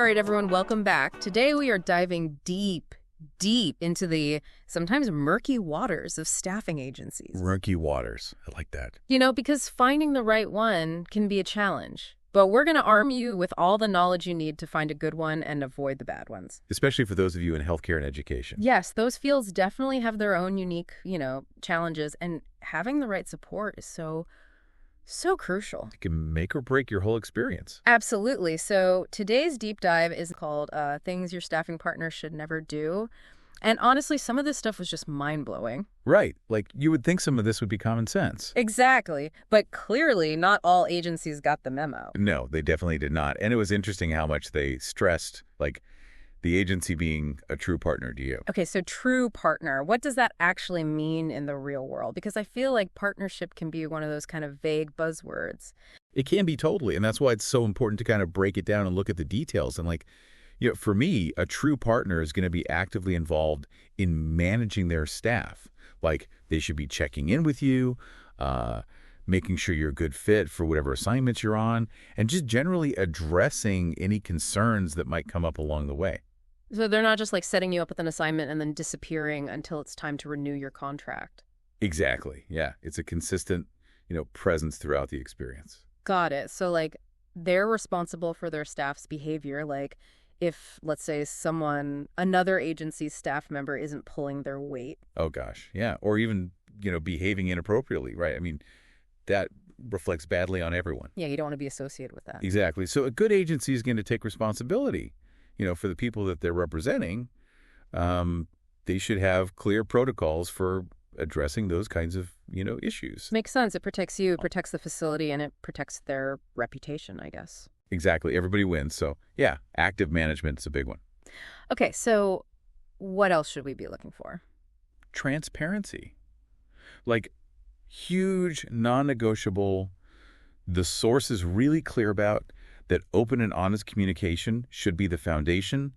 All right, everyone, welcome back. Today we are diving deep, deep into the sometimes murky waters of staffing agencies. Murky waters. I like that. Because finding the right one can be a challenge. But we're going to arm you with all the knowledge you need to find a good one and avoid the bad ones. Especially for those of you in healthcare and education. Yes, those fields definitely have their own unique, challenges. And having the right support is so crucial. It can make or break your whole experience. Absolutely. So today's deep dive is called Things Your Staffing Partner Should Never Do. And honestly, some of this stuff was just mind-blowing. Right. Like, you would think some of this would be common sense. Exactly. But clearly, not all agencies got the memo. No, they definitely did not. And it was interesting how much they stressed, like, the agency being a true partner to you. Okay, so true partner. What does that actually mean in the real world? Because I feel like partnership can be one of those kind of vague buzzwords. It can be totally. And that's why it's so important to kind of break it down and look at the details. And for me, a true partner is going to be actively involved in managing their staff. Like, they should be checking in with you, making sure you're a good fit for whatever assignments you're on, and just generally addressing any concerns that might come up along the way. So they're not just like setting you up with an assignment and then disappearing until it's time to renew your contract. Exactly. Yeah. It's a consistent, presence throughout the experience. Got it. So they're responsible for their staff's behavior. Like, if, let's say, another agency's staff member isn't pulling their weight. Oh, gosh. Yeah. Or even, behaving inappropriately, right? I mean, that reflects badly on everyone. Yeah, you don't want to be associated with that. Exactly. So a good agency is going to take responsibility, for the people that they're representing. They should have clear protocols for addressing those kinds of, issues. Makes sense. It protects you, it protects the facility, and it protects their reputation, I guess. Exactly. Everybody wins. So, yeah, active management is a big one. Okay, so what else should we be looking for? Transparency. Like, huge, non-negotiable, the source is really clear about that open and honest communication should be the foundation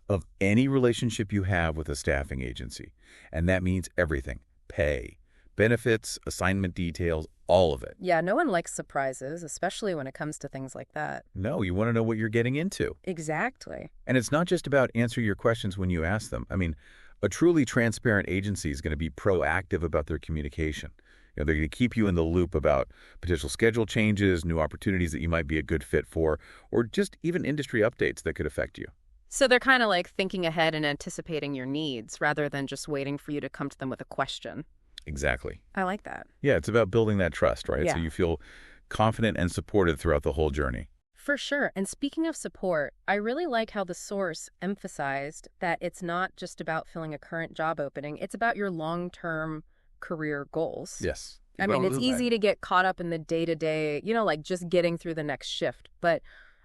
of any relationship you have with a staffing agency. And that means everything. Pay, benefits, assignment details, all of it. Yeah, no one likes surprises, especially when it comes to things like that. No, you want to know what you're getting into. Exactly. And it's not just about answering your questions when you ask them. I mean, a truly transparent agency is going to be proactive about their communication. They're going to keep you in the loop about potential schedule changes, new opportunities that you might be a good fit for, or just even industry updates that could affect you. So they're kind of like thinking ahead and anticipating your needs rather than just waiting for you to come to them with a question. Exactly. I like that. Yeah, it's about building that trust, right? Yeah. So you feel confident and supported throughout the whole journey. For sure. And speaking of support, I really like how the source emphasized that it's not just about filling a current job opening. It's about your long-term career goals. Yes. I mean, it's easy to get caught up in the day-to-day, like just getting through the next shift. But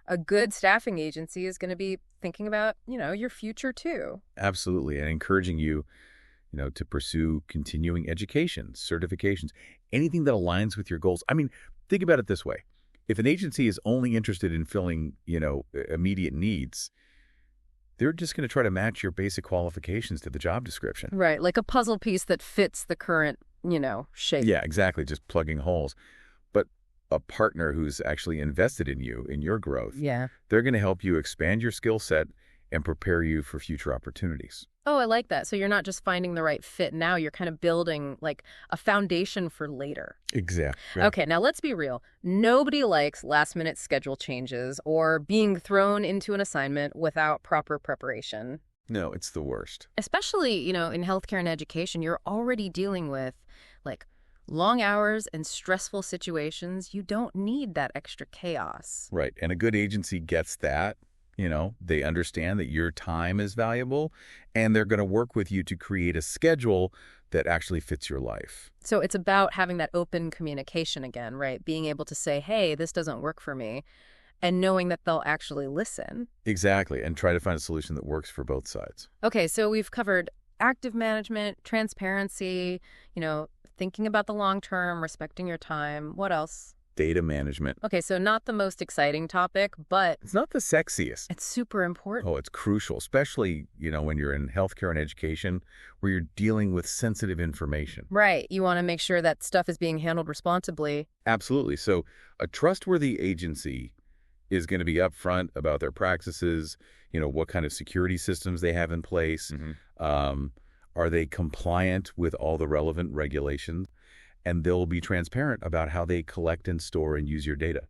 a good staffing agency is going to be thinking about, your future too. Absolutely. And encouraging you, to pursue continuing education, certifications, anything that aligns with your goals. I mean, think about it this way. If an agency is only interested in filling, immediate needs, they're just going to try to match your basic qualifications to the job description. Right, like a puzzle piece that fits the current, shape. Yeah, exactly, just plugging holes. But a partner who's actually invested in you, in your growth, they're going to help you expand your skill set and prepare you for future opportunities. Oh, I like that. So you're not just finding the right fit now, you're kind of building like a foundation for later. Exactly. Okay, now let's be real. Nobody likes last-minute schedule changes or being thrown into an assignment without proper preparation. No, it's the worst. Especially, in healthcare and education, you're already dealing with like long hours and stressful situations. You don't need that extra chaos. Right. And a good agency gets that. They understand that your time is valuable, and they're going to work with you to create a schedule that actually fits your life. So it's about having that open communication again, right? Being able to say, hey, this doesn't work for me, and knowing that they'll actually listen. Exactly. And try to find a solution that works for both sides. Okay, so we've covered active management, transparency, thinking about the long term, respecting your time. What else? Data management. Okay, so not the most exciting topic, but it's not the sexiest. It's super important. Oh, it's crucial, especially, when you're in healthcare and education where you're dealing with sensitive information. Right. You want to make sure that stuff is being handled responsibly. Absolutely. So a trustworthy agency is going to be upfront about their practices, what kind of security systems they have in place. Um, are they compliant with all the relevant regulations? And they'll be transparent about how they collect and store and use your data.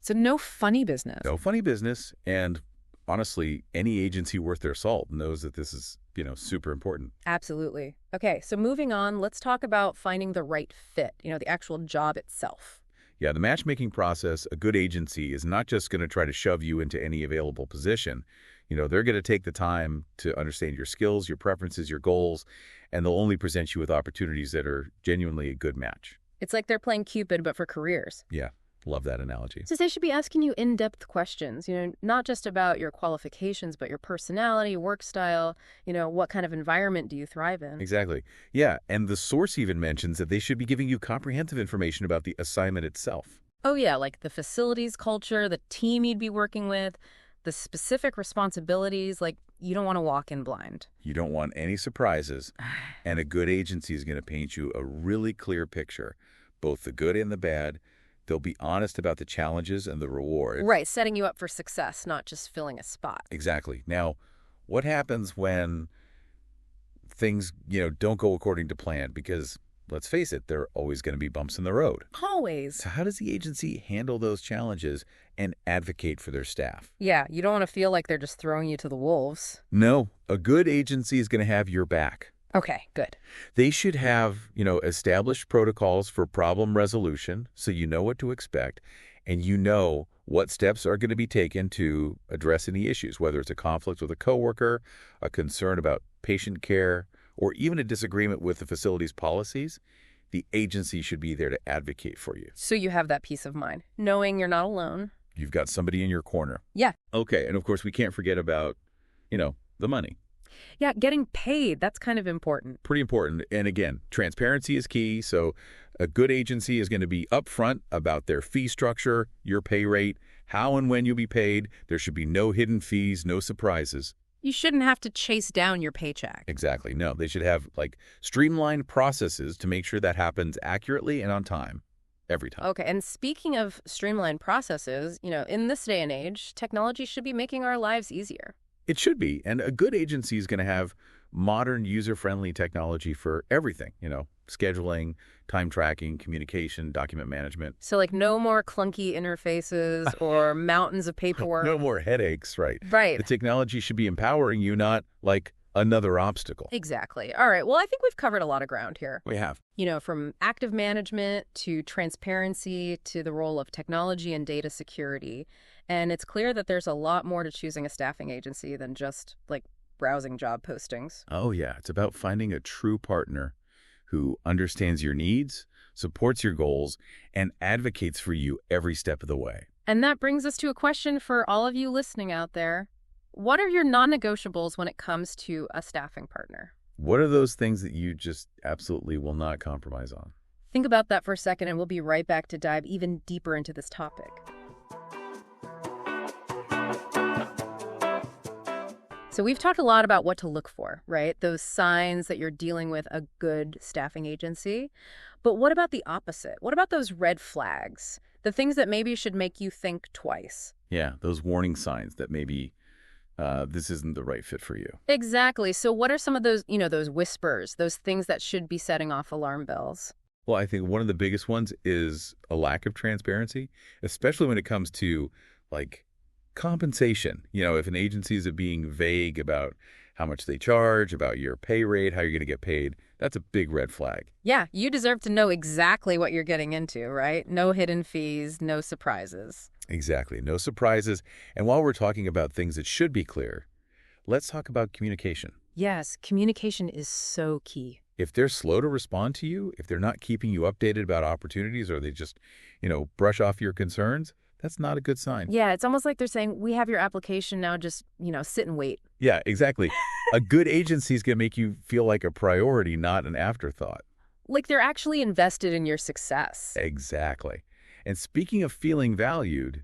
So no funny business. No funny business. And honestly, any agency worth their salt knows that this is, super important. Absolutely. Okay, so moving on, let's talk about finding the right fit, the actual job itself. Yeah, the matchmaking process, a good agency is not just going to try to shove you into any available position. They're going to take the time to understand your skills, your preferences, your goals, and they'll only present you with opportunities that are genuinely a good match. It's like they're playing Cupid, but for careers. Yeah, love that analogy. So they should be asking you in-depth questions, not just about your qualifications, but your personality, work style, what kind of environment do you thrive in? Exactly. Yeah, and the source even mentions that they should be giving you comprehensive information about the assignment itself. Oh yeah, like the facilities culture, the team you'd be working with, the specific responsibilities, like you don't want to walk in blind. You don't want any surprises, and a good agency is going to paint you a really clear picture, both the good and the bad. They'll be honest about the challenges and the reward. Right, setting you up for success, not just filling a spot. Exactly. Now, what happens when things, don't go according to plan? Because let's face it, there are always going to be bumps in the road. Always. So how does the agency handle those challenges and advocate for their staff? Yeah, you don't want to feel like they're just throwing you to the wolves. No, a good agency is going to have your back. Okay, good. They should have, established protocols for problem resolution so you know what to expect and you know what steps are going to be taken to address any issues, whether it's a conflict with a coworker, a concern about patient care, or even a disagreement with the facility's policies. The agency should be there to advocate for you. So you have that peace of mind, knowing you're not alone. You've got somebody in your corner. Yeah. Okay, and of course we can't forget about, the money. Yeah, getting paid, that's kind of important. Pretty important. And again, transparency is key. So a good agency is going to be upfront about their fee structure, your pay rate, how and when you'll be paid. There should be no hidden fees, no surprises. You shouldn't have to chase down your paycheck. Exactly. No, they should have streamlined processes to make sure that happens accurately and on time every time. Okay, and speaking of streamlined processes, in this day and age, technology should be making our lives easier. It should be. And a good agency is going to have modern user-friendly technology for everything, scheduling, time tracking, communication, document management. So like no more clunky interfaces or mountains of paperwork. No more headaches, right? Right. The technology should be empowering you, not like another obstacle. Exactly. All right. Well, I think we've covered a lot of ground here. We have. From active management to transparency to the role of technology and data security. And it's clear that there's a lot more to choosing a staffing agency than just browsing job postings. Oh, yeah. It's about finding a true partner who understands your needs, supports your goals, and advocates for you every step of the way. And that brings us to a question for all of you listening out there. What are your non-negotiables when it comes to a staffing partner? What are those things that you just absolutely will not compromise on? Think about that for a second, and we'll be right back to dive even deeper into this topic. So we've talked a lot about what to look for, right? Those signs that you're dealing with a good staffing agency. But what about the opposite? What about those red flags? The things that maybe should make you think twice? Yeah, those warning signs that maybe this isn't the right fit for you. Exactly. So what are some of those, those whispers, those things that should be setting off alarm bells? Well, I think one of the biggest ones is a lack of transparency, especially when it comes to compensation. If an agency is being vague about how much they charge, about your pay rate, how you're going to get paid, that's a big red flag. Yeah, you deserve to know exactly what you're getting into, right? No hidden fees, no surprises. Exactly. No surprises. And while we're talking about things that should be clear, let's talk about communication. Yes, communication is so key. If they're slow to respond to you, if they're not keeping you updated about opportunities, or they just, brush off your concerns, that's not a good sign. Yeah, it's almost like they're saying, we have your application now, just, sit and wait. Yeah, exactly. A good agency is going to make you feel like a priority, not an afterthought. Like they're actually invested in your success. Exactly. And speaking of feeling valued,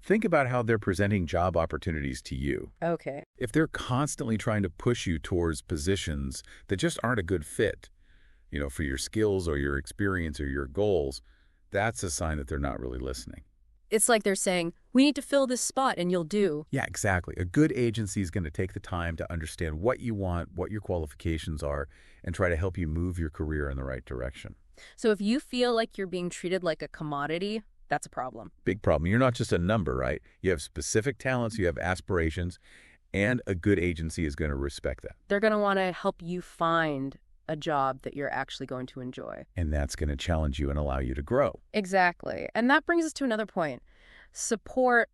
think about how they're presenting job opportunities to you. Okay. If they're constantly trying to push you towards positions that just aren't a good fit, for your skills or your experience or your goals, that's a sign that they're not really listening. It's like they're saying, we need to fill this spot and you'll do. Yeah, exactly. A good agency is going to take the time to understand what you want, what your qualifications are, and try to help you move your career in the right direction. So if you feel like you're being treated like a commodity, that's a problem. Big problem. You're not just a number, right? You have specific talents, you have aspirations, and a good agency is going to respect that. They're going to want to help you find a job that you're actually going to enjoy. And that's going to challenge you and allow you to grow. Exactly. And that brings us to another point. Support,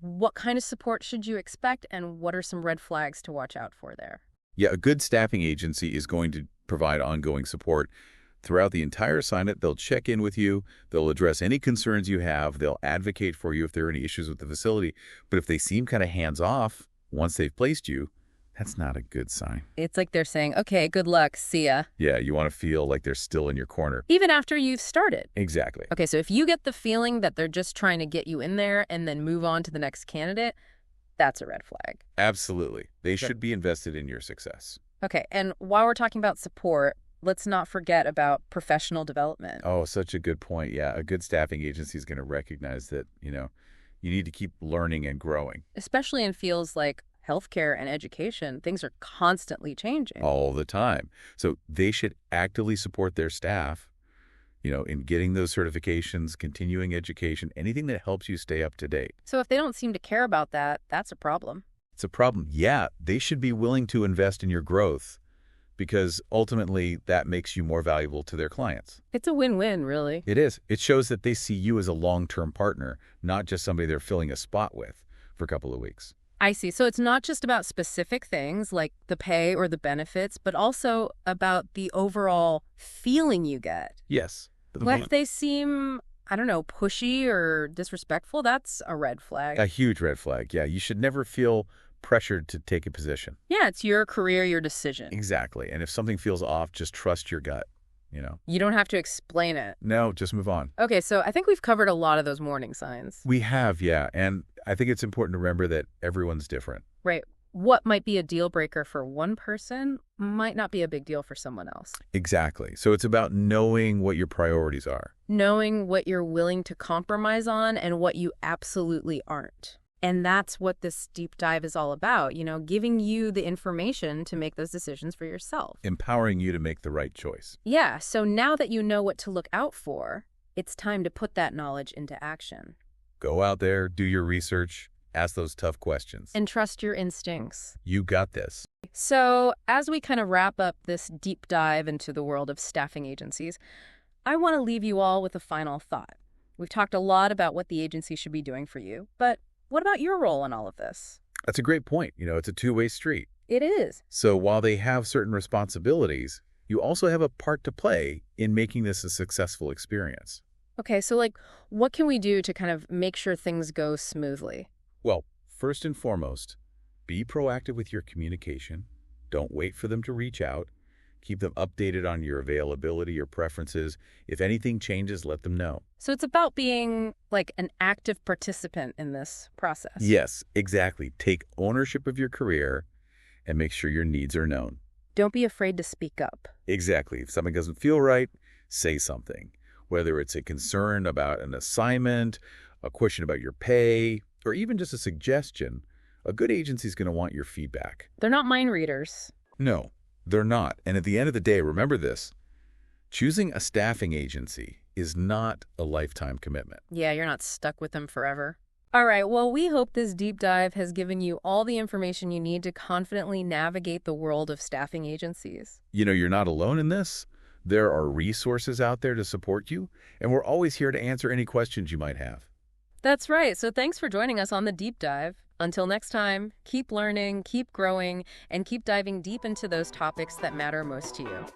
what kind of support should you expect and what are some red flags to watch out for there? Yeah, a good staffing agency is going to provide ongoing support throughout the entire assignment. They'll check in with you. They'll address any concerns you have. They'll advocate for you if there are any issues with the facility. But if they seem kind of hands-off once they've placed you, that's not a good sign. It's like they're saying, okay, good luck, see ya. Yeah, you want to feel like they're still in your corner. Even after you've started. Exactly. Okay, so if you get the feeling that they're just trying to get you in there and then move on to the next candidate, that's a red flag. Absolutely. They should be invested in your success. Okay, and while we're talking about support, let's not forget about professional development. Oh, such a good point. Yeah, a good staffing agency is going to recognize that, you need to keep learning and growing. Especially in fields like healthcare and education, things are constantly changing. All the time. So they should actively support their staff, in getting those certifications, continuing education, anything that helps you stay up to date. So if they don't seem to care about that, that's a problem. It's a problem. Yeah, they should be willing to invest in your growth because ultimately that makes you more valuable to their clients. It's a win-win, really. It is. It shows that they see you as a long-term partner, not just somebody they're filling a spot with for a couple of weeks. I see. So it's not just about specific things like the pay or the benefits, but also about the overall feeling you get. Yes. What if they seem, pushy or disrespectful? That's a red flag. A huge red flag. Yeah, you should never feel pressured to take a position. Yeah, it's your career, your decision. Exactly. And if something feels off, just trust your gut, You don't have to explain it. No, just move on. Okay, so I think we've covered a lot of those warning signs. We have, yeah. And I think it's important to remember that everyone's different. Right. What might be a deal breaker for one person might not be a big deal for someone else. Exactly. So it's about knowing what your priorities are. Knowing what you're willing to compromise on and what you absolutely aren't. And that's what this deep dive is all about, giving you the information to make those decisions for yourself. Empowering you to make the right choice. Yeah, so now that you know what to look out for, it's time to put that knowledge into action. Go out there, do your research, ask those tough questions. And trust your instincts. You got this. So as we kind of wrap up this deep dive into the world of staffing agencies, I want to leave you all with a final thought. We've talked a lot about what the agency should be doing for you, but what about your role in all of this? That's a great point. It's a two-way street. It is. So while they have certain responsibilities, you also have a part to play in making this a successful experience. Okay, so what can we do to kind of make sure things go smoothly? Well, first and foremost, be proactive with your communication. Don't wait for them to reach out. Keep them updated on your availability, your preferences. If anything changes, let them know. So it's about being like an active participant in this process. Yes, exactly. Take ownership of your career and make sure your needs are known. Don't be afraid to speak up. Exactly. If something doesn't feel right, say something. Whether it's a concern about an assignment, a question about your pay, or even just a suggestion, a good agency is going to want your feedback. They're not mind readers. No, they're not. And at the end of the day, remember this, choosing a staffing agency is not a lifetime commitment. Yeah, you're not stuck with them forever. All right, well, we hope this deep dive has given you all the information you need to confidently navigate the world of staffing agencies. You're not alone in this. There are resources out there to support you, and we're always here to answer any questions you might have. That's right. So thanks for joining us on the deep dive. Until next time, keep learning, keep growing, and keep diving deep into those topics that matter most to you.